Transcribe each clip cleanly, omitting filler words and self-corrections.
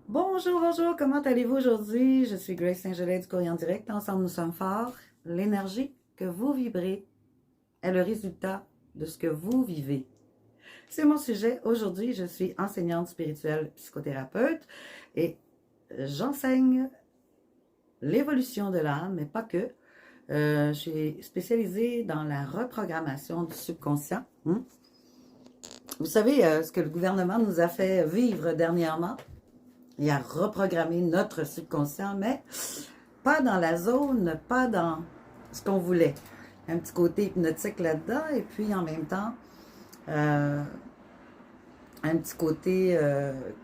Bonjour, bonjour, comment allez-vous aujourd'hui? Je suis Grace Saint-Gelais du Courrier en direct. Ensemble, nous sommes forts. L'énergie que vous vibrez est le résultat de ce que vous vivez. C'est mon sujet. Aujourd'hui, je suis enseignante spirituelle psychothérapeute et j'enseigne l'évolution de l'âme, mais pas que. Je suis spécialisée dans la reprogrammation du subconscient. Vous savez ce que le gouvernement nous a fait vivre dernièrement? Il a reprogrammé notre subconscient, mais pas dans la zone, pas dans ce qu'on voulait. Un petit côté hypnotique là-dedans, et puis en même temps, euh, un petit côté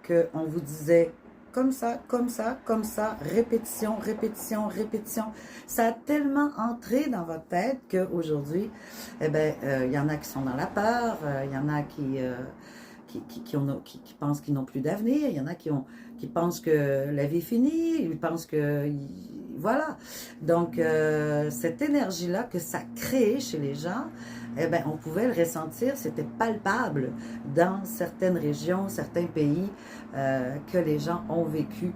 qu'on vous disait comme ça, comme ça, comme ça, répétition, répétition, répétition. Ça a tellement entré dans votre tête qu'aujourd'hui, eh ben, il y en a qui sont dans la peur, il y en a qui pensent qu'ils n'ont plus d'avenir, il y en a qui pensent que la vie est finie, ils pensent que... Voilà. Donc, cette énergie-là que ça crée chez les gens, eh bien, on pouvait le ressentir, c'était palpable dans certaines régions, certains pays que les gens ont vécu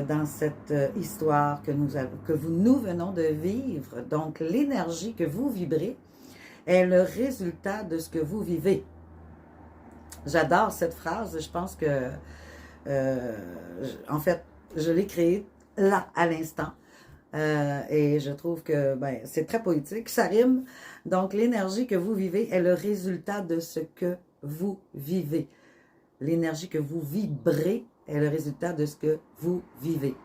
dans cette histoire que nous venons de vivre. Donc, l'énergie que vous vibrez est le résultat de ce que vous vivez. J'adore cette phrase. Je pense que, en fait, je l'ai créée là, à l'instant. Et je trouve que ben, c'est très poétique, ça rime. Donc, l'énergie que vous vivez est le résultat de ce que vous vivez. L'énergie que vous vibrez est le résultat de ce que vous vivez.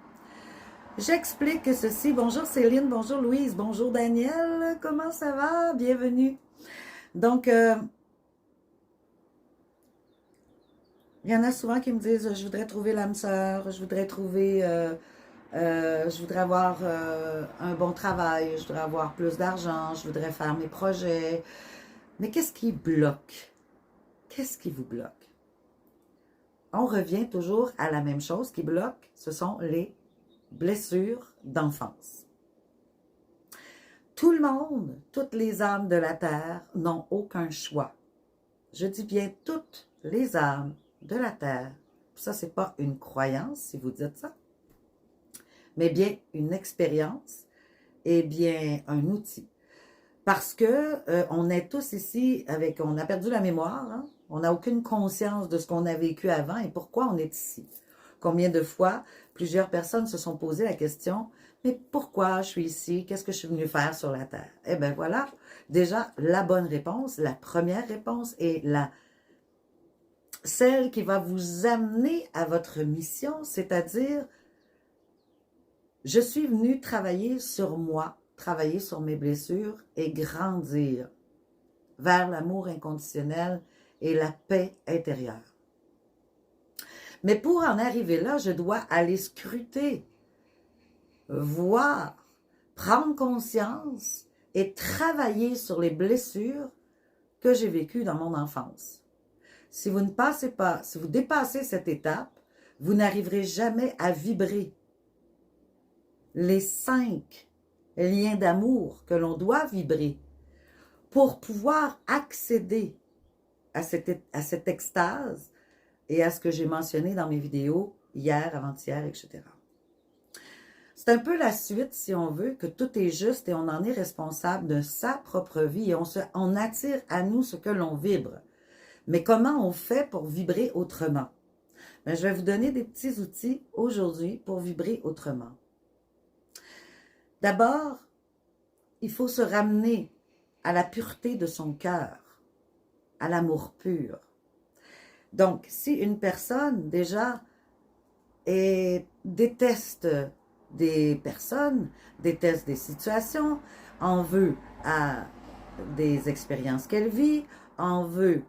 J'explique ceci. Bonjour Céline, bonjour Louise, bonjour Daniel. Comment ça va? Bienvenue. Donc, il y en a souvent qui me disent, je voudrais trouver l'âme sœur, je voudrais trouver, je voudrais avoir un bon travail, je voudrais avoir plus d'argent, je voudrais faire mes projets. Mais qu'est-ce qui bloque? Qu'est-ce qui vous bloque? On revient toujours à la même chose qui bloque, ce sont les blessures d'enfance. Tout le monde, toutes les âmes de la Terre n'ont aucun choix. Je dis bien toutes les âmes de la Terre. Ça, c'est pas une croyance, si vous dites ça, mais bien une expérience et bien un outil. Parce que on est tous ici on a perdu la mémoire, hein? On n'a aucune conscience de ce qu'on a vécu avant et pourquoi on est ici. Combien de fois plusieurs personnes se sont posé la question, mais pourquoi je suis ici? Qu'est-ce que je suis venu faire sur la Terre? Eh bien voilà, déjà la bonne réponse, la première réponse est celle qui va vous amener à votre mission, c'est-à-dire, je suis venu travailler sur moi, travailler sur mes blessures et grandir vers l'amour inconditionnel et la paix intérieure. Mais pour en arriver là, je dois aller scruter, voir, prendre conscience et travailler sur les blessures que j'ai vécues dans mon enfance. Si vous ne passez pas, si vous dépassez cette étape, vous n'arriverez jamais à vibrer les 5 liens d'amour que l'on doit vibrer pour pouvoir accéder à cette extase et à ce que j'ai mentionné dans mes vidéos hier, avant-hier, etc. C'est un peu la suite, si on veut, que tout est juste et on en est responsable de sa propre vie et on attire à nous ce que l'on vibre. Mais comment on fait pour vibrer autrement? Bien, je vais vous donner des petits outils aujourd'hui pour vibrer autrement. D'abord, il faut se ramener à la pureté de son cœur, à l'amour pur. Donc, si une personne, déjà, déteste des personnes, déteste des situations, en veut à des expériences qu'elle vit, en veut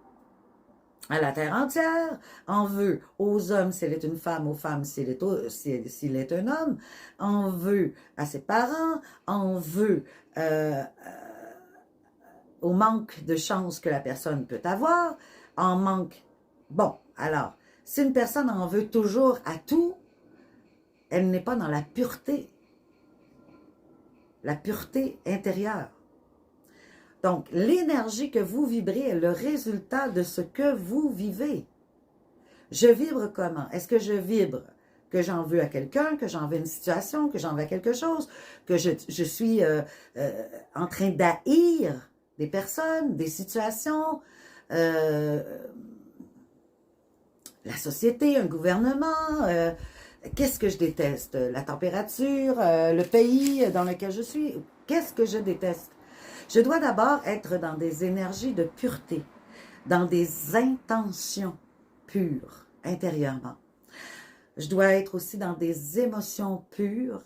à la terre entière, en veut aux hommes s'il est une femme, aux femmes s'il est un homme, en veut à ses parents, en veut au manque de chance que la personne peut avoir, en manque... Bon, alors, si une personne en veut toujours à tout, elle n'est pas dans la pureté intérieure. Donc, l'énergie que vous vibrez est le résultat de ce que vous vivez. Je vibre comment? Est-ce que je vibre que j'en veux à quelqu'un, que j'en veux une situation, que j'en veux à quelque chose, que je suis en train d'haïr des personnes, des situations, la société, un gouvernement, qu'est-ce que je déteste? La température, le pays dans lequel je suis, qu'est-ce que je déteste? Je dois d'abord être dans des énergies de pureté, dans des intentions pures, intérieurement. Je dois être aussi dans des émotions pures,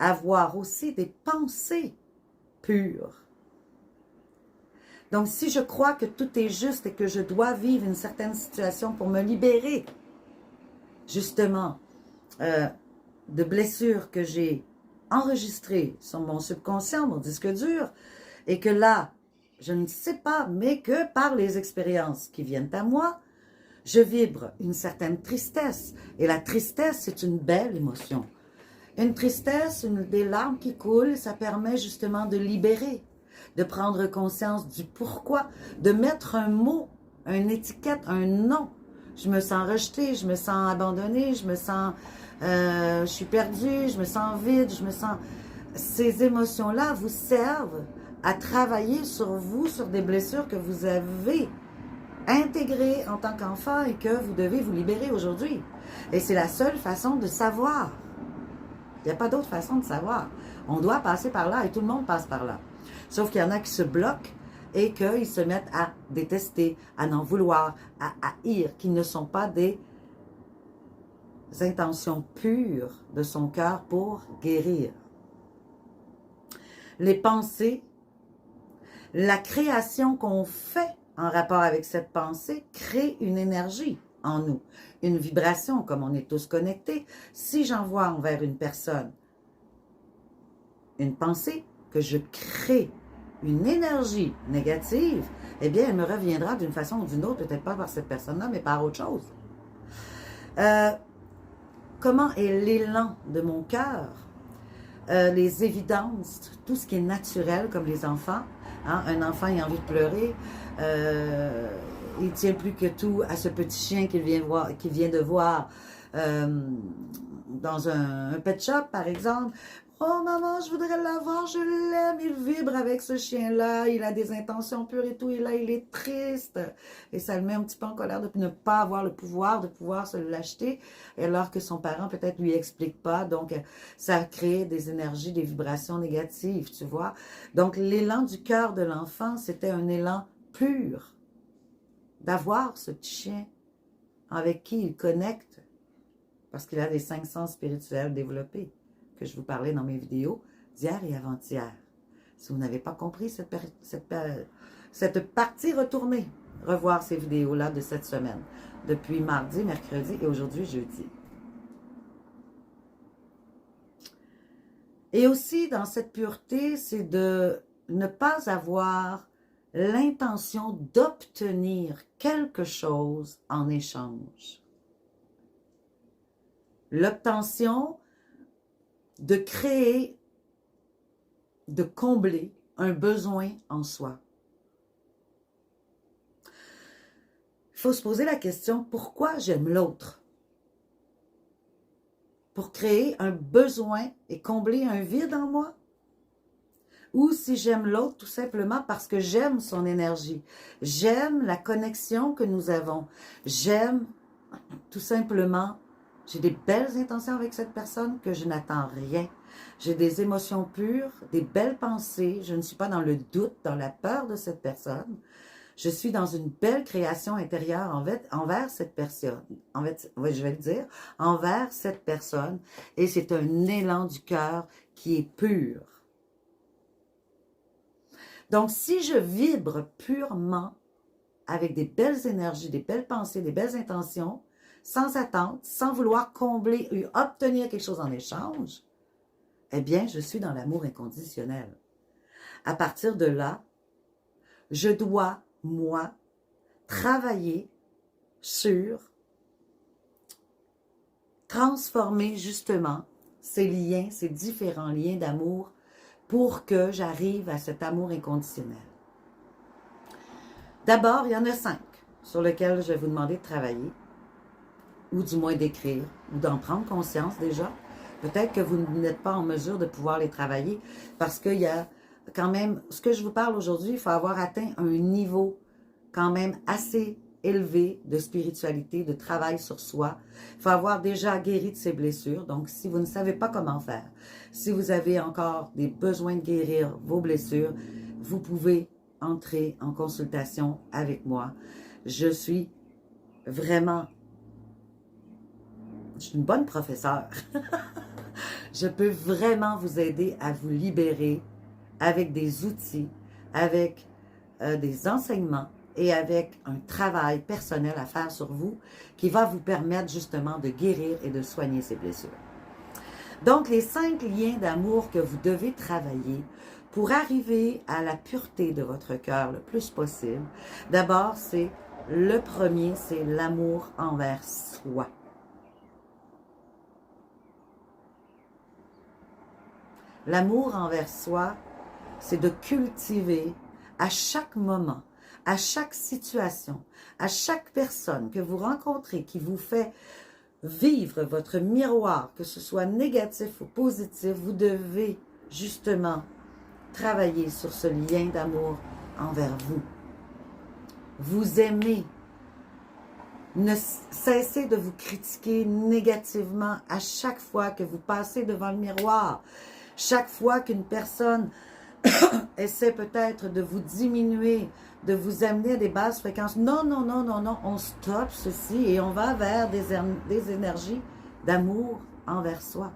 avoir aussi des pensées pures. Donc, si je crois que tout est juste et que je dois vivre une certaine situation pour me libérer, justement, de blessures que j'ai enregistrées sur mon subconscient, mon disque dur, et que là, je ne sais pas, mais que par les expériences qui viennent à moi, je vibre une certaine tristesse. Et la tristesse, c'est une belle émotion. Une tristesse, des larmes qui coulent, ça permet justement de libérer, de prendre conscience du pourquoi, de mettre un mot, une étiquette, un nom. Je me sens rejetée, je me sens abandonnée, je me sens, je suis perdue, je me sens vide, je me sens... Ces émotions-là vous servent à travailler sur vous, sur des blessures que vous avez intégrées en tant qu'enfant et que vous devez vous libérer aujourd'hui. Et c'est la seule façon de savoir. Il n'y a pas d'autre façon de savoir. On doit passer par là et tout le monde passe par là. Sauf qu'il y en a qui se bloquent et qu'ils se mettent à détester, à n'en vouloir, à haïr, qui ne sont pas des intentions pures de son cœur pour guérir. Les pensées, la création qu'on fait en rapport avec cette pensée crée une énergie en nous, une vibration, comme on est tous connectés. Si j'envoie envers une personne une pensée, que je crée une énergie négative, eh bien, elle me reviendra d'une façon ou d'une autre, peut-être pas par cette personne-là, mais par autre chose. Comment est l'élan de mon cœur? Les évidences, tout ce qui est naturel, comme les enfants. Hein? Un enfant, il a envie de pleurer. Il tient plus que tout à ce petit chien qu'il vient de voir dans un pet shop, par exemple. Oh maman, je voudrais l'avoir, je l'aime, il vibre avec ce chien-là, il a des intentions pures et tout, et là il est triste. Et ça le met un petit peu en colère de ne pas avoir le pouvoir de pouvoir se l'acheter, alors que son parent peut-être lui explique pas. Donc ça crée des énergies, des vibrations négatives, tu vois. Donc l'élan du cœur de l'enfant, c'était un élan pur d'avoir ce petit chien avec qui il connecte, parce qu'il a des 5 sens spirituels développés, que je vous parlais dans mes vidéos d'hier et avant-hier. Si vous n'avez pas compris cette partie, retournez revoir ces vidéos-là de cette semaine, depuis mardi, mercredi et aujourd'hui, jeudi. Et aussi, dans cette pureté, c'est de ne pas avoir l'intention d'obtenir quelque chose en échange. L'obtention de créer, de combler un besoin en soi. Il faut se poser la question, pourquoi j'aime l'autre? Pour créer un besoin et combler un vide en moi? Ou si j'aime l'autre tout simplement parce que j'aime son énergie, j'aime la connexion que nous avons, j'aime tout simplement, j'ai des belles intentions avec cette personne que je n'attends rien. J'ai des émotions pures, des belles pensées. Je ne suis pas dans le doute, dans la peur de cette personne. Je suis dans une belle création intérieure envers cette personne. Je vais le dire, envers cette personne. Et c'est un élan du cœur qui est pur. Donc, si je vibre purement avec des belles énergies, des belles pensées, des belles intentions, sans attente, sans vouloir combler ou obtenir quelque chose en échange, eh bien, je suis dans l'amour inconditionnel. À partir de là, je dois, moi, travailler sur transformer justement ces liens, ces différents liens d'amour pour que j'arrive à cet amour inconditionnel. D'abord, il y en a 5 sur lesquels je vais vous demander de travailler. ou du moins d'écrire, ou d'en prendre conscience déjà. Peut-être que vous n'êtes pas en mesure de pouvoir les travailler parce qu'il y a quand même, ce que je vous parle aujourd'hui, il faut avoir atteint un niveau quand même assez élevé de spiritualité, de travail sur soi. Il faut avoir déjà guéri de ses blessures. Donc, si vous ne savez pas comment faire, si vous avez encore des besoins de guérir vos blessures, vous pouvez entrer en consultation avec moi. Je suis vraiment, je suis une bonne professeure. Je peux vraiment vous aider à vous libérer avec des outils, avec des enseignements et avec un travail personnel à faire sur vous qui va vous permettre justement de guérir et de soigner ces blessures. Donc, les 5 liens d'amour que vous devez travailler pour arriver à la pureté de votre cœur le plus possible. D'abord, c'est le premier, c'est l'amour envers soi. L'amour envers soi, c'est de cultiver à chaque moment, à chaque situation, à chaque personne que vous rencontrez qui vous fait vivre votre miroir, que ce soit négatif ou positif, vous devez justement travailler sur ce lien d'amour envers vous. Vous aimez. Ne cessez de vous critiquer négativement à chaque fois que vous passez devant le miroir. Chaque fois qu'une personne essaie peut-être de vous diminuer, de vous amener à des basses fréquences. Non, non, non, non, non, on stoppe ceci et on va vers des énergies d'amour envers soi.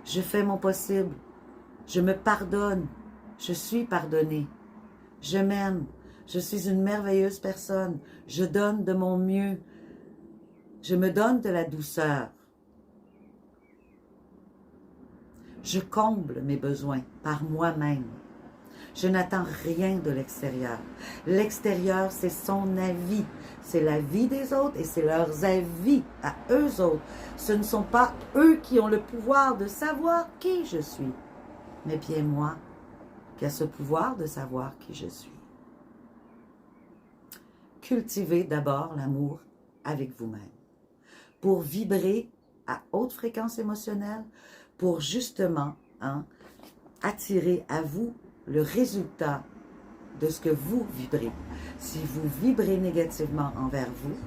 Je fais mon possible. Je me pardonne. Je suis pardonnée. Je m'aime. Je suis une merveilleuse personne. Je donne de mon mieux. Je me donne de la douceur. Je comble mes besoins par moi-même. Je n'attends rien de l'extérieur. L'extérieur, c'est son avis. C'est la vie des autres et c'est leurs avis à eux autres. Ce ne sont pas eux qui ont le pouvoir de savoir qui je suis, mais bien moi qui a ce pouvoir de savoir qui je suis. Cultivez d'abord l'amour avec vous-même pour vibrer à haute fréquence émotionnelle, pour justement attirer à vous le résultat de ce que vous vibrez. Si vous vibrez négativement envers vous,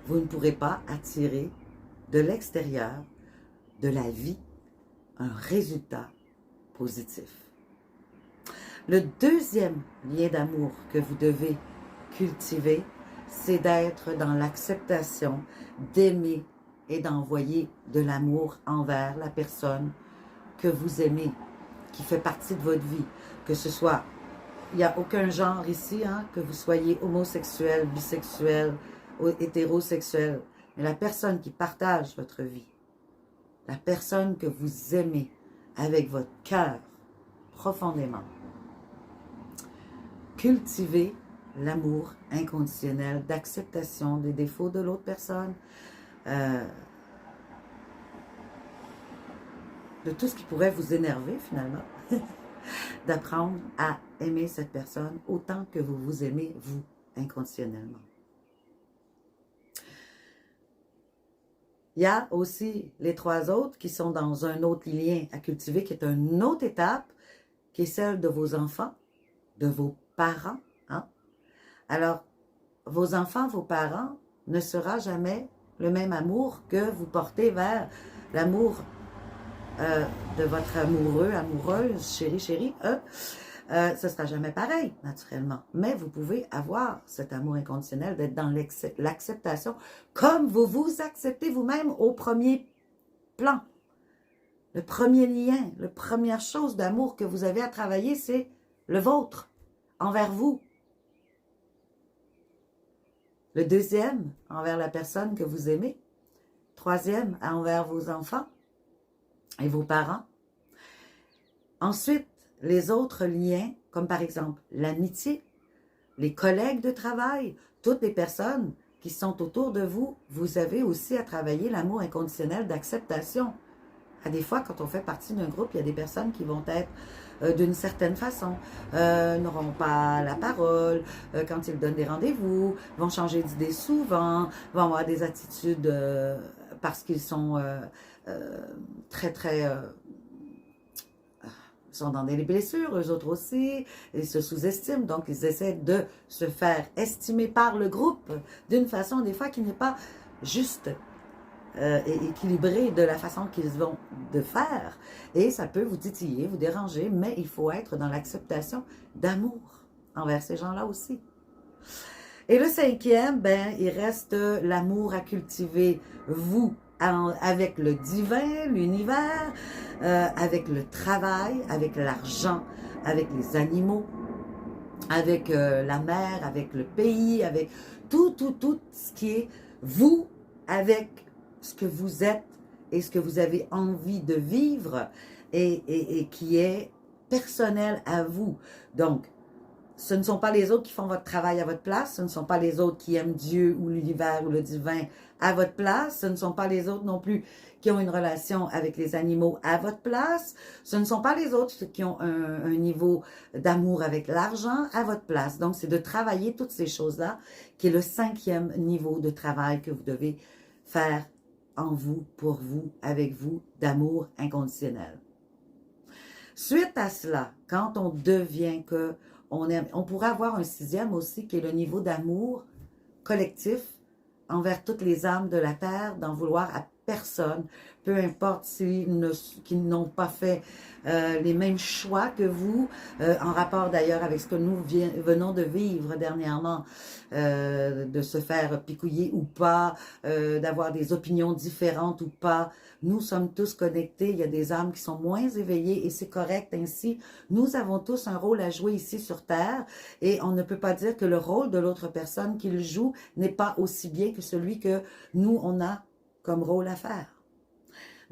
vous ne pourrez pas attirer de l'extérieur, de la vie, un résultat positif. Le deuxième lien d'amour que vous devez cultiver, c'est d'être dans l'acceptation, d'aimer et d'envoyer de l'amour envers la personne que vous aimez, qui fait partie de votre vie. Que ce soit, il n'y a aucun genre ici, que vous soyez homosexuel, bisexuel, hétérosexuel, mais la personne qui partage votre vie, la personne que vous aimez avec votre cœur profondément. Cultivez l'amour inconditionnel d'acceptation des défauts de l'autre personne, de tout ce qui pourrait vous énerver finalement, d'apprendre à aimer cette personne autant que vous vous aimez vous inconditionnellement. Il y a aussi les 3 autres qui sont dans un autre lien à cultiver, qui est une autre étape, qui est celle de vos enfants, de vos parents. Alors, vos enfants, vos parents, ne sera jamais le même amour que vous portez vers l'amour de votre amoureux, amoureuse, chéri, chérie. Ce ne sera jamais pareil, naturellement. Mais vous pouvez avoir cet amour inconditionnel, d'être dans l'acceptation, comme vous vous acceptez vous-même au premier plan. Le premier lien, la première chose d'amour que vous avez à travailler, c'est le vôtre, envers vous. Le deuxième, envers la personne que vous aimez. Troisième, envers vos enfants et vos parents. Ensuite, les autres liens, comme par exemple l'amitié, les collègues de travail, toutes les personnes qui sont autour de vous, vous avez aussi à travailler l'amour inconditionnel d'acceptation des fois, quand on fait partie d'un groupe, il y a des personnes qui vont être d'une certaine façon, n'auront pas la parole, quand ils donnent des rendez-vous, vont changer d'idée souvent, vont avoir des attitudes parce qu'ils sont très, très... sont dans des blessures, eux autres aussi, ils se sous-estiment, donc ils essaient de se faire estimer par le groupe d'une façon, des fois, qui n'est pas juste et équilibrée de la façon qu'ils vont de faire. Et ça peut vous titiller, vous déranger, mais il faut être dans l'acceptation d'amour envers ces gens-là aussi. Et le cinquième, ben, il reste l'amour à cultiver, vous, avec le divin, l'univers, avec le travail, avec l'argent, avec les animaux, avec la mer, avec le pays, avec tout ce qui est vous, avec ce que vous êtes et ce que vous avez envie de vivre et qui est personnel à vous. Donc, ce ne sont pas les autres qui font votre travail à votre place, ce ne sont pas les autres qui aiment Dieu ou l'univers ou le divin à votre place, ce ne sont pas les autres non plus qui ont une relation avec les animaux à votre place, ce ne sont pas les autres qui ont un niveau d'amour avec l'argent à votre place. Donc, c'est de travailler toutes ces choses-là qui est le cinquième niveau de travail que vous devez faire en vous, pour vous, avec vous, d'amour inconditionnel. Suite à cela, quand on devient que on pourrait avoir un sixième aussi, qui est le niveau d'amour collectif envers toutes les âmes de la terre, d'en vouloir à personne, peu importe qu'ils n'ont pas fait les mêmes choix que vous, en rapport d'ailleurs avec ce que nous venons de vivre dernièrement, de se faire picouiller ou pas, d'avoir des opinions différentes ou pas. Nous sommes tous connectés, il y a des âmes qui sont moins éveillées et c'est correct ainsi. Nous avons tous un rôle à jouer ici sur Terre et on ne peut pas dire que le rôle de l'autre personne qu'il joue n'est pas aussi bien que celui que nous, on a comme rôle à faire.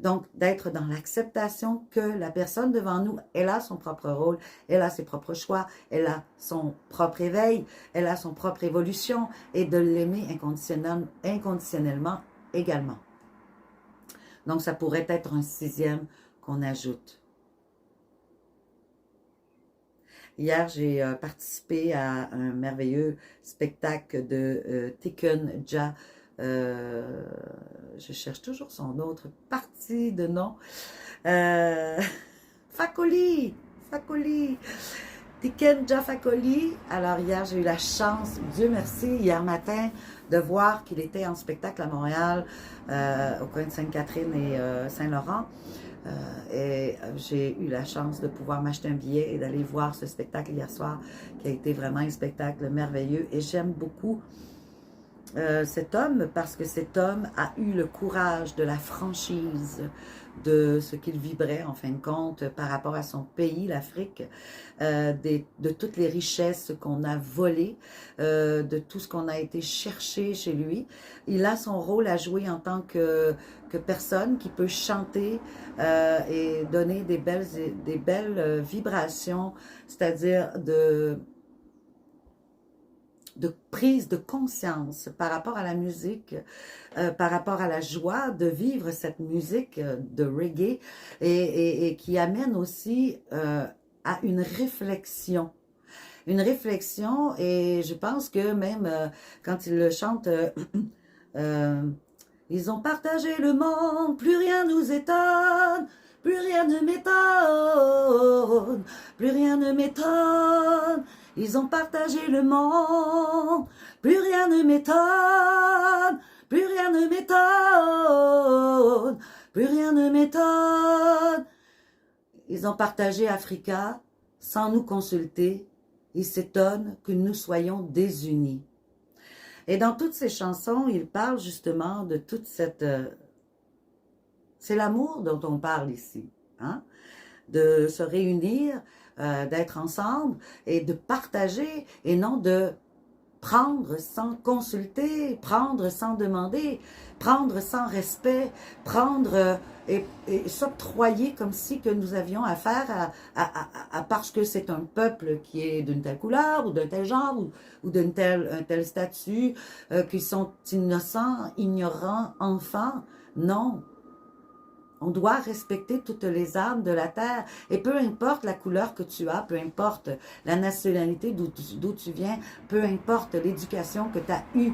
Donc, d'être dans l'acceptation que la personne devant nous, elle a son propre rôle, elle a ses propres choix, elle a son propre éveil, elle a son propre évolution et de l'aimer inconditionnellement également. Donc, ça pourrait être un sixième qu'on ajoute. Hier, j'ai participé à un merveilleux spectacle de Tiken Jah. Je cherche toujours son autre partie de nom. Fakoli, Tiken Jah Fakoly. Alors hier, j'ai eu la chance, Dieu merci, hier matin, de voir qu'il était en spectacle à Montréal, au coin de Sainte-Catherine et Saint-Laurent. Et j'ai eu la chance de pouvoir m'acheter un billet et d'aller voir ce spectacle hier soir, qui a été vraiment un spectacle merveilleux. Et j'aime beaucoup cet homme parce que cet homme a eu le courage de la franchise de ce qu'il vibrait en fin de compte par rapport à son pays, l'Afrique, de toutes les richesses qu'on a volées, de tout ce qu'on a été chercher chez lui. Il a son rôle à jouer en tant que personne qui peut chanter et donner des belles vibrations, c'est-à-dire de prise de conscience par rapport à la musique, par rapport à la joie de vivre cette musique de reggae et qui amène aussi à une réflexion. Une réflexion et je pense que même quand il le chante, ils ont partagé le monde, plus rien nous étonne, plus rien ne m'étonne, plus rien ne m'étonne. Ils ont partagé le monde, plus rien ne m'étonne, plus rien ne m'étonne, plus rien ne m'étonne. Ils ont partagé Africa sans nous consulter. Ils s'étonnent que nous soyons désunis. Et dans toutes ces chansons, il parle justement de toute cette... c'est l'amour dont on parle ici, hein? De se réunir, d'être ensemble et de partager et non de prendre sans consulter, prendre sans demander, prendre sans respect, prendre et s'octroyer comme si que nous avions affaire à parce que c'est un peuple qui est d'une telle couleur ou d'un tel genre ou d'un tel statut, qui sont innocents, ignorants, enfants. Non. On doit respecter toutes les âmes de la terre. Et peu importe la couleur que tu as, peu importe la nationalité d'où tu viens, peu importe l'éducation que tu as eue,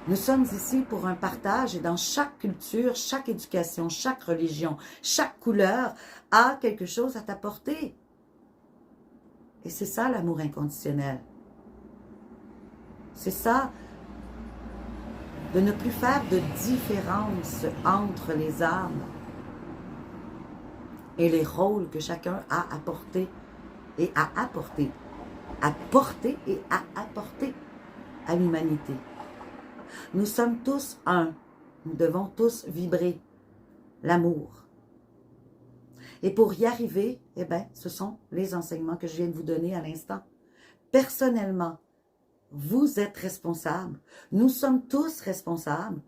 nous sommes ici pour un partage et dans chaque culture, chaque éducation, chaque religion, chaque couleur a quelque chose à t'apporter. Et c'est ça l'amour inconditionnel. C'est ça, de ne plus faire de différence entre les âmes et les rôles que chacun a à porter et à apporter. À porter et à apporter à l'humanité. Nous sommes tous un. Nous devons tous vibrer l'amour. Et pour y arriver, eh bien, ce sont les enseignements que je viens de vous donner à l'instant. Personnellement, vous êtes responsable. Nous sommes tous responsables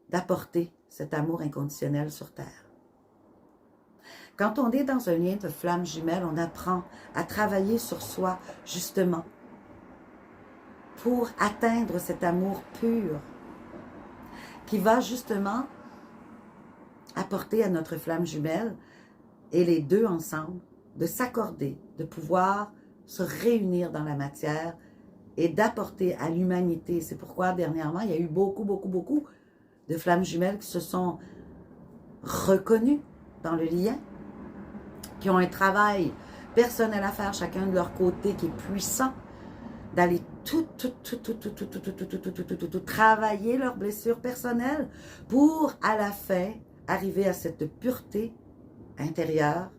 d'apporter cet amour inconditionnel sur Terre. Quand on est dans un lien de flamme jumelle, on apprend à travailler sur soi, justement, pour atteindre cet amour pur qui va justement apporter à notre flamme jumelle et les deux ensemble de s'accorder, de pouvoir se réunir dans la matière et d'apporter à l'humanité. C'est pourquoi dernièrement, il y a eu beaucoup de flammes jumelles qui se sont reconnues dans le lien, qui ont un travail personnel à faire, chacun de leur côté, qui est puissant, d'aller tout travailler leurs blessures personnelles pour, à la fin, arriver à cette pureté intérieure,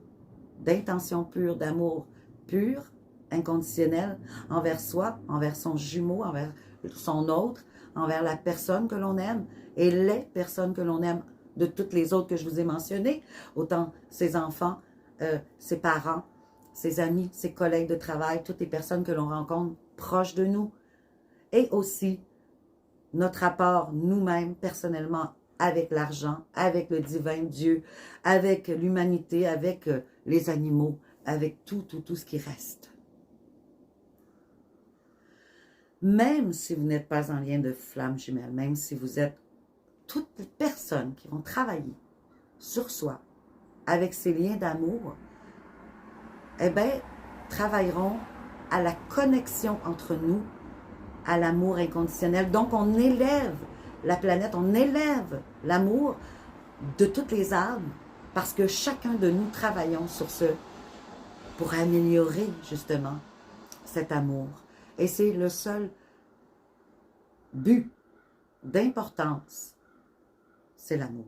d'intention pure, d'amour pur, inconditionnel, envers soi, envers son jumeau, envers son autre, envers la personne que l'on aime et les personnes que l'on aime, de toutes les autres que je vous ai mentionnées, autant ses enfants, ses parents, ses amis, ses collègues de travail, toutes les personnes que l'on rencontre proches de nous, et aussi notre rapport nous-mêmes personnellement avec l'argent, avec le divin Dieu, avec l'humanité, avec les animaux, avec tout ce qui reste. Même si vous n'êtes pas en lien de flamme jumelle, même si vous êtes toutes les personnes qui vont travailler sur soi avec ces liens d'amour, eh bien, travailleront à la connexion entre nous, à l'amour inconditionnel. Donc, on élève la planète, on élève l'amour de toutes les âmes, parce que chacun de nous travaillons sur ce, pour améliorer justement cet amour. Et c'est le seul but d'importance, c'est l'amour.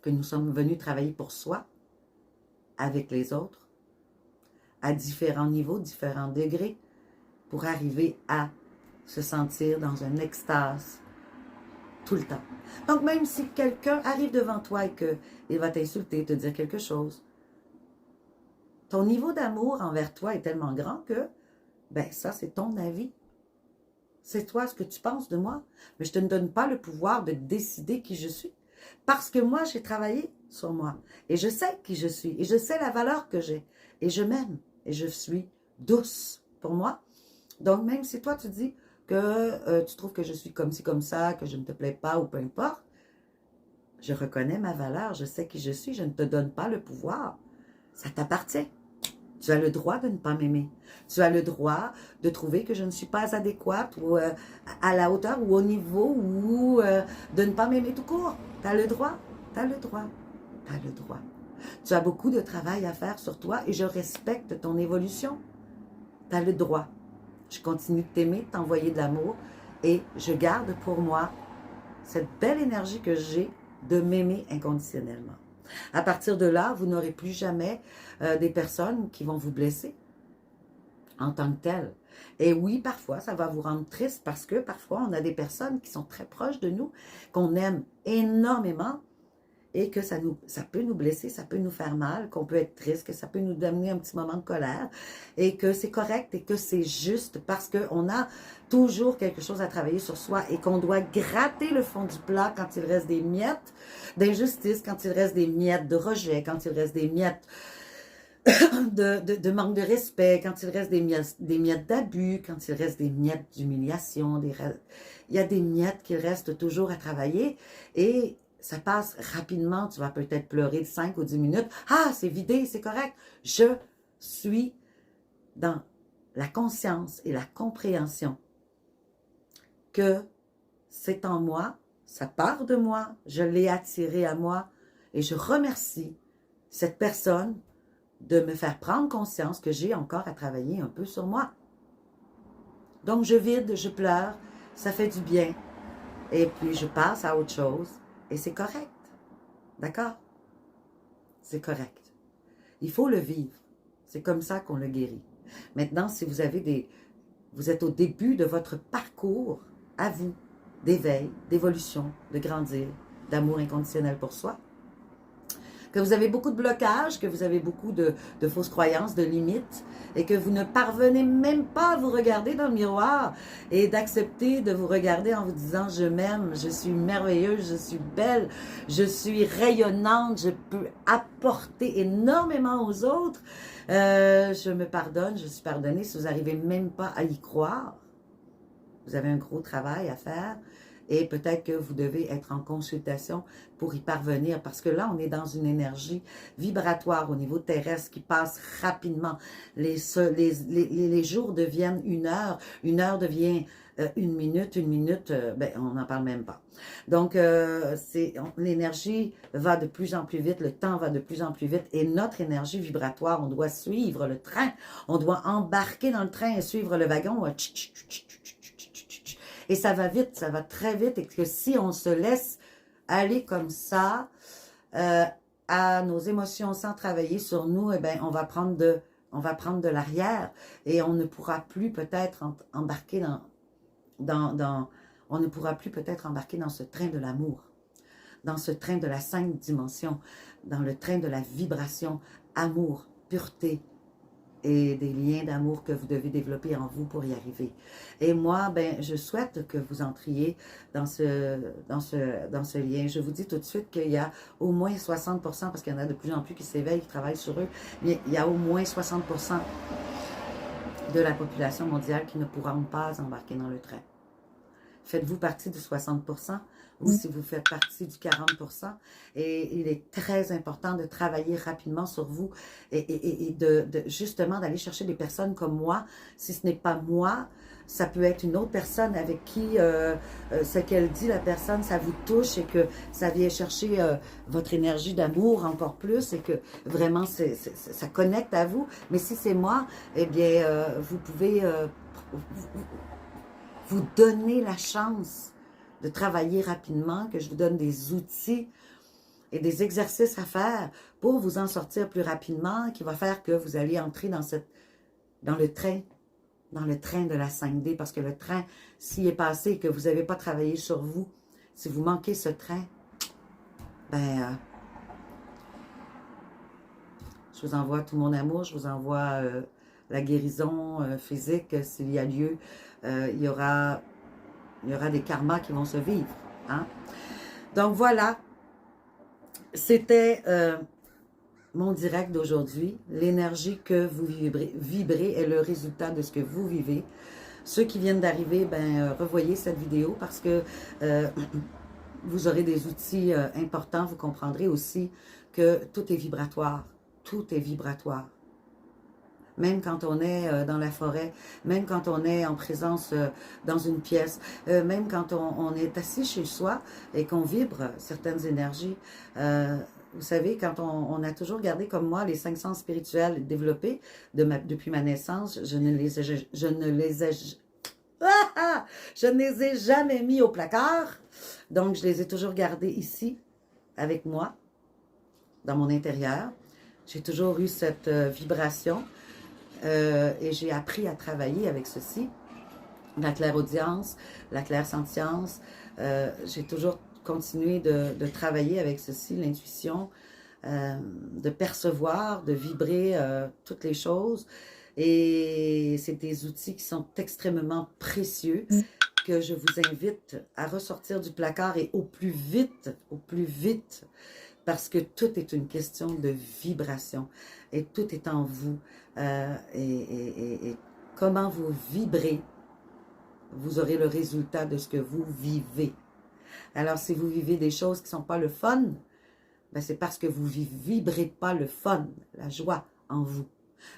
Que nous sommes venus travailler pour soi, avec les autres, à différents niveaux, différents degrés, pour arriver à se sentir dans une extase tout le temps. Donc, même si quelqu'un arrive devant toi et qu'il va t'insulter, te dire quelque chose, ton niveau d'amour envers toi est tellement grand que, ben ça, c'est ton avis. C'est toi ce que tu penses de moi. Mais je ne te donne pas le pouvoir de décider qui je suis. Parce que moi, j'ai travaillé sur moi. Et je sais qui je suis. Et je sais la valeur que j'ai. Et je m'aime. Et je suis douce pour moi. Donc, même si toi, tu dis que tu trouves que je suis comme ci, comme ça, que je ne te plais pas ou peu importe, je reconnais ma valeur. Je sais qui je suis. Je ne te donne pas le pouvoir. Ça t'appartient. Tu as le droit de ne pas m'aimer. Tu as le droit de trouver que je ne suis pas adéquate ou à la hauteur ou au niveau ou de ne pas m'aimer tout court. Tu as le droit. Tu as le droit. Tu as le droit. Tu as beaucoup de travail à faire sur toi et je respecte ton évolution. Tu as le droit. Je continue de t'aimer, de t'envoyer de l'amour et je garde pour moi cette belle énergie que j'ai de m'aimer inconditionnellement. À partir de là, vous n'aurez plus jamais des personnes qui vont vous blesser en tant que telles. Et oui, parfois, ça va vous rendre triste parce que parfois, on a des personnes qui sont très proches de nous, qu'on aime énormément et que ça peut nous blesser, ça peut nous faire mal, qu'on peut être triste, que ça peut nous amener un petit moment de colère et que c'est correct et que c'est juste parce qu'on a toujours quelque chose à travailler sur soi et qu'on doit gratter le fond du plat quand il reste des miettes d'injustice, quand il reste des miettes de rejet, quand il reste des miettes de manque de respect, quand il reste des miettes d'abus, quand il reste des miettes d'humiliation, il y a des miettes qui restent toujours à travailler et ça passe rapidement, tu vas peut-être pleurer de 5 ou 10 minutes. Ah, c'est vidé, c'est correct. Je suis dans la conscience et la compréhension que c'est en moi, ça part de moi, je l'ai attiré à moi et je remercie cette personne de me faire prendre conscience que j'ai encore à travailler un peu sur moi. Donc je vide, je pleure, ça fait du bien et puis je passe à autre chose et c'est correct. D'accord? C'est correct. Il faut le vivre. C'est comme ça qu'on le guérit. Maintenant, si vous avez vous êtes au début de votre parcours à vous, d'éveil, d'évolution, de grandir, d'amour inconditionnel pour soi, que vous avez beaucoup de blocages, que vous avez beaucoup de fausses croyances, de limites, et que vous ne parvenez même pas à vous regarder dans le miroir et d'accepter de vous regarder en vous disant « Je m'aime, je suis merveilleuse, je suis belle, je suis rayonnante, je peux apporter énormément aux autres, je me pardonne, je suis pardonnée. » Si vous n'arrivez même pas à y croire, vous avez un gros travail à faire. Et peut-être que vous devez être en consultation pour y parvenir. Parce que là, on est dans une énergie vibratoire au niveau terrestre qui passe rapidement. Les jours deviennent une heure devient une minute, ben, on n'en parle même pas. Donc, l'énergie va de plus en plus vite, le temps va de plus en plus vite. Et notre énergie vibratoire, on doit suivre le train. On doit embarquer dans le train et suivre le wagon. Et ça va vite, ça va très vite. Et que si on se laisse aller comme ça à nos émotions sans travailler sur nous, eh bien, on va prendre de l'arrière et on ne pourra plus peut-être embarquer on ne pourra plus peut-être embarquer dans ce train de l'amour, dans ce train de la 5 dimensions, dans le train de la vibration, amour, pureté, et des liens d'amour que vous devez développer en vous pour y arriver. Et moi, ben, je souhaite que vous entriez dans ce lien. Je vous dis tout de suite qu'il y a au moins 60%, parce qu'il y en a de plus en plus qui s'éveillent, qui travaillent sur eux, mais il y a au moins 60% de la population mondiale qui ne pourront pas embarquer dans le train. Faites-vous partie du 60%? Ou si vous faites partie du 40%, et il est très important de travailler rapidement sur vous et justement d'aller chercher des personnes comme moi. Si ce n'est pas moi, ça peut être une autre personne avec qui ce qu'elle dit, la personne, ça vous touche et que ça vient chercher votre énergie d'amour encore plus et que vraiment ça connecte à vous. Mais si c'est moi, eh bien, vous pouvez vous donner la chance de travailler rapidement, que je vous donne des outils et des exercices à faire pour vous en sortir plus rapidement, qui va faire que vous allez entrer dans le train de la 5D, parce que le train, s'il est passé et que vous n'avez pas travaillé sur vous, si vous manquez ce train, ben, je vous envoie tout mon amour, je vous envoie la guérison physique s'il y a lieu. Il y aura des karmas qui vont se vivre. Hein? Donc voilà, c'était mon direct d'aujourd'hui. L'énergie que vous vibrez est le résultat de ce que vous vivez. Ceux qui viennent d'arriver, ben, revoyez cette vidéo parce que vous aurez des outils importants. Vous comprendrez aussi que tout est vibratoire. Tout est vibratoire. Même quand on est dans la forêt, même quand on est en présence dans une pièce, même quand on est assis chez soi et qu'on vibre certaines énergies. Vous savez, quand on a toujours gardé comme moi les 5 sens spirituels développés depuis ma naissance, je ne les ai jamais mis au placard. Donc, je les ai toujours gardés ici, avec moi, dans mon intérieur. J'ai toujours eu cette vibration. Et j'ai appris à travailler avec ceci, la clairaudience, la clairsentience. J'ai toujours continué de travailler avec ceci, l'intuition, de percevoir, de vibrer toutes les choses. Et c'est des outils qui sont extrêmement précieux, que je vous invite à ressortir du placard et au plus vite, parce que tout est une question de vibration et tout est en vous. Et comment vous vibrez, vous aurez le résultat de ce que vous vivez. Alors, si vous vivez des choses qui ne sont pas le fun, ben, c'est parce que vous ne vibrez pas le fun, la joie en vous.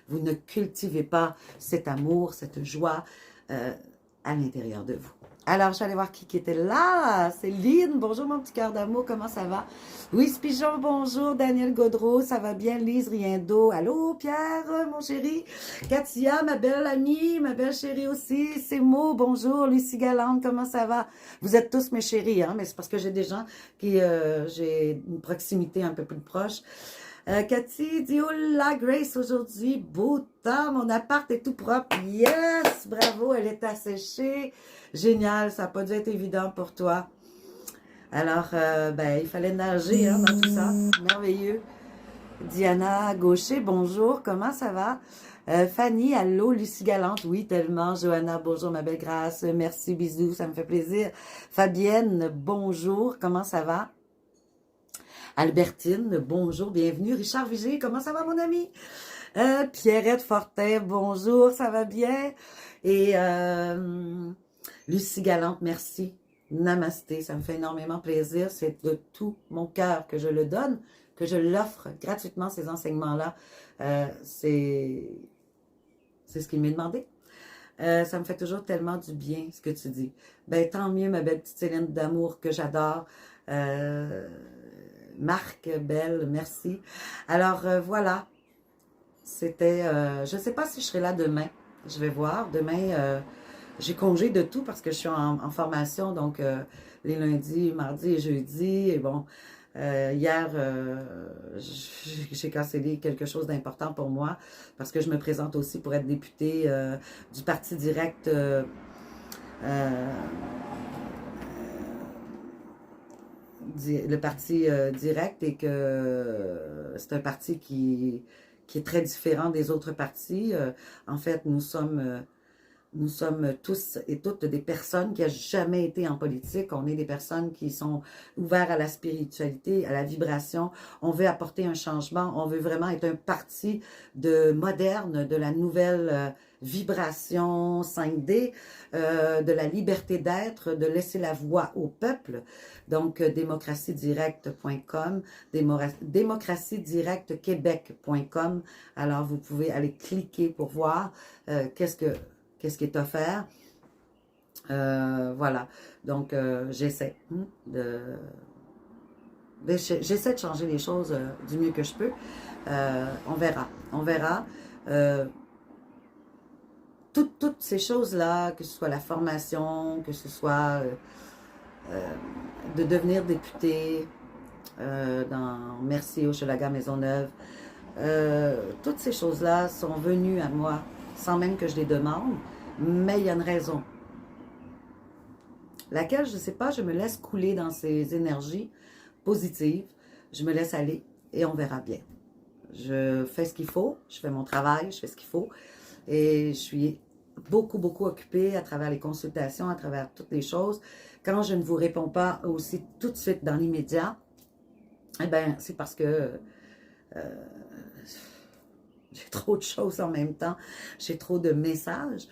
Vous ne cultivez pas cet amour, cette joie à l'intérieur de vous. Alors, je suis allée voir qui était là. Céline, bonjour mon petit cœur d'amour, comment ça va? Louise Pigeon, bonjour. Daniel Gaudreau, ça va bien? Lise Riendo, allô Pierre, mon chéri. Katia, ma belle amie, ma belle chérie aussi. Semo, bonjour. Lucie Galante, comment ça va? Vous êtes tous mes chéris, hein, mais c'est parce que j'ai des gens qui, j'ai une proximité un peu plus proche. Cathy dit, oh la Grace, aujourd'hui, beau temps, mon appart est tout propre. Yes, bravo, elle est asséchée. Génial, ça n'a pas dû être évident pour toi. Alors, ben, il fallait nager hein, dans tout ça. Merveilleux. Diana Gaucher, bonjour, comment ça va? Fanny, allô, Lucie Galante, oui, tellement. Johanna, bonjour, ma belle Grâce, merci, bisous, ça me fait plaisir. Fabienne, bonjour, comment ça va? Albertine, bonjour, bienvenue. Richard Vigée, comment ça va mon ami? Pierrette Fortin, bonjour, ça va bien? Et Lucie Galante, merci. Namasté, ça me fait énormément plaisir. C'est de tout mon cœur que je le donne, que je l'offre gratuitement, ces enseignements-là. C'est ce qu'il m'est demandé. Ça me fait toujours tellement du bien, ce que tu dis. Ben, tant mieux, ma belle petite Céline d'amour que j'adore. Marc, belle, merci. Alors, voilà. C'était, je ne sais pas si je serai là demain. Je vais voir. Demain, j'ai congé de tout parce que je suis en formation, donc les lundis, mardis et jeudis. Et bon, hier, j'ai cancellé quelque chose d'important pour moi parce que je me présente aussi pour être députée du Parti direct le parti direct et que c'est un parti qui est très différent des autres partis. En fait, nous sommes tous et toutes des personnes qui n'ont jamais été en politique. On est des personnes qui sont ouvertes à la spiritualité, à la vibration. On veut apporter un changement. On veut vraiment être un parti moderne, de la nouvelle vibration 5D, de la liberté d'être, de laisser la voix au peuple. Donc, démocratiedirecte.com, démocratiedirectquebec.com. Alors, vous pouvez aller cliquer pour voir qu'est-ce qui est offert. Voilà. Donc, j'essaie j'essaie de changer les choses du mieux que je peux. On verra. On verra. Toutes ces choses-là, que ce soit la formation, que ce soit de devenir député dans Merci Hochelaga Maisonneuve, toutes ces choses-là sont venues à moi sans même que je les demande, mais il y a une raison. Laquelle, je ne sais pas, je me laisse couler dans ces énergies positives, je me laisse aller et on verra bien. Je fais ce qu'il faut, je fais mon travail, je fais ce qu'il faut et je suis beaucoup occupée à travers les consultations, à travers toutes les choses. Quand je ne vous réponds pas aussi tout de suite dans l'immédiat, eh bien, c'est parce que j'ai trop de choses en même temps, j'ai trop de messages,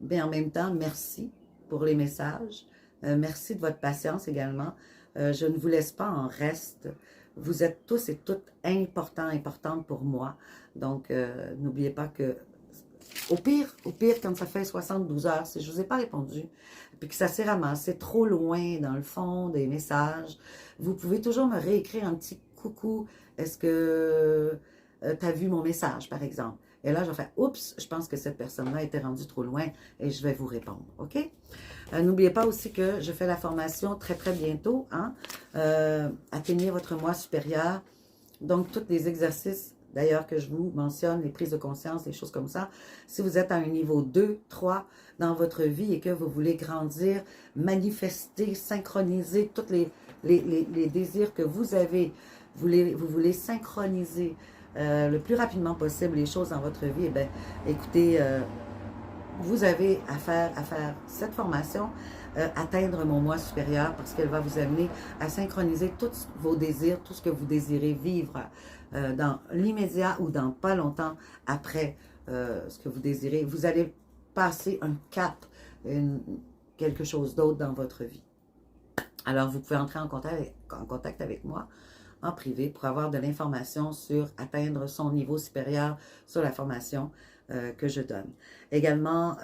mais en même temps, merci pour les messages. Merci de votre patience également. Je ne vous laisse pas en reste. Vous êtes tous et toutes importantes pour moi. Donc, n'oubliez pas que, au pire, quand ça fait 72 heures, si je ne vous ai pas répondu, puis que ça s'est ramassé trop loin dans le fond des messages, vous pouvez toujours me réécrire un petit coucou. Est-ce que tu as vu mon message, par exemple? Et là, je vais faire, oups, je pense que cette personne-là était rendue trop loin et je vais vous répondre, OK? N'oubliez pas aussi que je fais la formation très bientôt, hein? Atteignez votre moi supérieur. Donc, tous les exercices, d'ailleurs, que je vous mentionne, les prises de conscience, des choses comme ça, si vous êtes à un niveau 2, 3 dans votre vie et que vous voulez grandir, manifester, synchroniser tous les désirs que vous avez, vous voulez synchroniser le plus rapidement possible les choses dans votre vie, eh bien, écoutez, vous avez à faire cette formation, atteindre mon moi supérieur parce qu'elle va vous amener à synchroniser tous vos désirs, tout ce que vous désirez vivre dans l'immédiat ou dans pas longtemps après ce que vous désirez. Vous allez passer un cap, quelque chose d'autre dans votre vie. Alors, vous pouvez entrer en contact avec moi en privé pour avoir de l'information sur atteindre son niveau supérieur sur la formation que je donne. Également,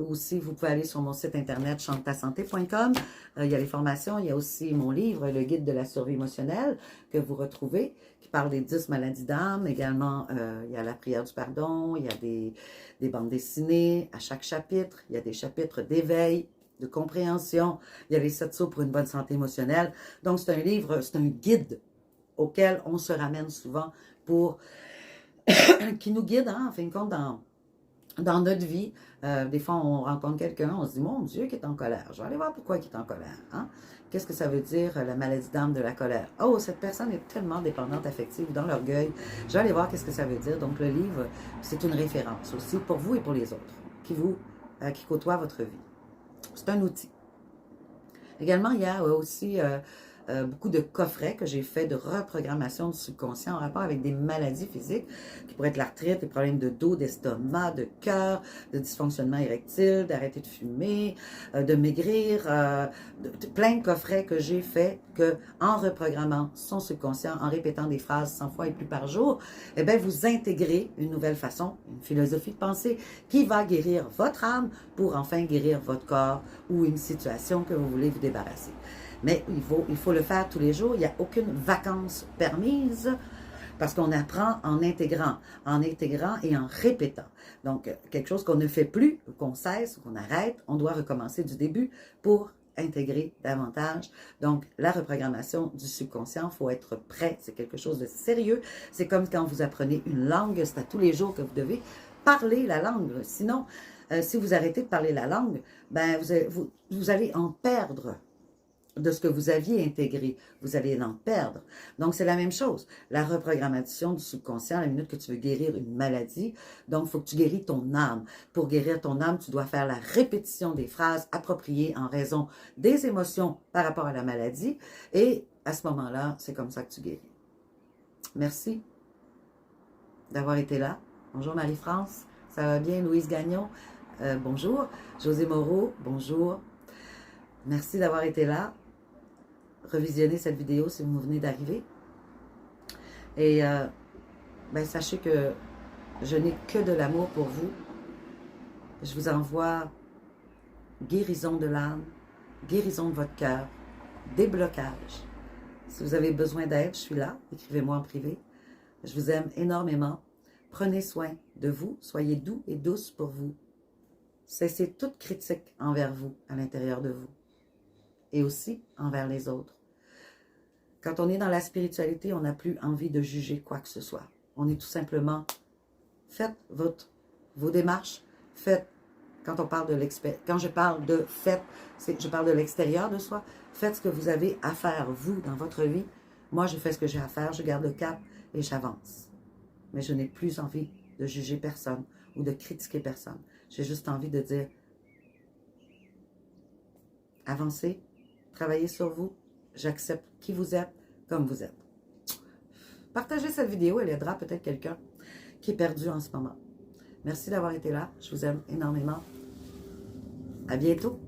aussi, vous pouvez aller sur mon site internet chantetassanté.com. Il y a les formations, il y a aussi mon livre, Le guide de la survie émotionnelle, que vous retrouvez, qui parle des 10 maladies d'âme. Également, il y a la prière du pardon, il y a des bandes dessinées à chaque chapitre, il y a des chapitres d'éveil, de compréhension, il y a les 7 sauts pour une bonne santé émotionnelle. Donc, c'est un livre, c'est un guide auquel on se ramène souvent pour qui nous guide, hein, en fin de compte, dans notre vie. Des fois, on rencontre quelqu'un, on se dit, mon Dieu, qui est en colère. Je vais aller voir pourquoi il est en colère. Hein? Qu'est-ce que ça veut dire, la maladie d'âme de la colère? Oh, cette personne est tellement dépendante affective dans l'orgueil. Je vais aller voir qu'est-ce que ça veut dire. Donc, le livre, c'est une référence aussi pour vous et pour les autres qui côtoient votre vie. C'est un outil. Également, il y a aussi beaucoup de coffrets que j'ai fait de reprogrammation du subconscient en rapport avec des maladies physiques qui pourraient être l'arthrite, des problèmes de dos, d'estomac, de cœur, de dysfonctionnement érectile, d'arrêter de fumer, de maigrir, plein de coffrets que j'ai fait que en reprogrammant son subconscient, en répétant des phrases 100 fois et plus par jour, eh bien, vous intégrez une nouvelle façon, une philosophie de pensée qui va guérir votre âme pour enfin guérir votre corps ou une situation que vous voulez vous débarrasser. Mais il faut le faire tous les jours. Il n'y a aucune vacance permise parce qu'on apprend en intégrant et en répétant. Donc, quelque chose qu'on ne fait plus, qu'on cesse, qu'on arrête, on doit recommencer du début pour intégrer davantage. Donc, la reprogrammation du subconscient, il faut être prêt. C'est quelque chose de sérieux. C'est comme quand vous apprenez une langue, c'est à tous les jours que vous devez parler la langue. Sinon, si vous arrêtez de parler la langue, ben vous allez en perdre de ce que vous aviez intégré. Vous allez en perdre. Donc, c'est la même chose. La reprogrammation du subconscient, la minute que tu veux guérir une maladie, donc, il faut que tu guéris ton âme. Pour guérir ton âme, tu dois faire la répétition des phrases appropriées en raison des émotions par rapport à la maladie. Et à ce moment-là, c'est comme ça que tu guéris. Merci d'avoir été là. Bonjour Marie-France. Ça va bien? Louise Gagnon. Bonjour. José Moreau. Bonjour. Merci d'avoir été là. Revisionnez cette vidéo si vous venez d'arriver. Et ben, sachez que je n'ai que de l'amour pour vous. Je vous envoie guérison de l'âme, guérison de votre cœur, déblocage. Si vous avez besoin d'aide, je suis là. Écrivez-moi en privé. Je vous aime énormément. Prenez soin de vous. Soyez doux et douce pour vous. Cessez toute critique envers vous, à l'intérieur de vous. Et aussi envers les autres. Quand on est dans la spiritualité, on n'a plus envie de juger quoi que ce soit. On est tout simplement, faites vos démarches, faites, quand je parle de faites, je parle de l'extérieur de soi, faites ce que vous avez à faire, vous, dans votre vie. Moi, je fais ce que j'ai à faire, je garde le cap et j'avance. Mais je n'ai plus envie de juger personne ou de critiquer personne. J'ai juste envie de dire, avancez, travaillez sur vous, j'accepte qui vous êtes comme vous êtes. Partagez cette vidéo, elle aidera peut-être quelqu'un qui est perdu en ce moment. Merci d'avoir été là, je vous aime énormément. À bientôt.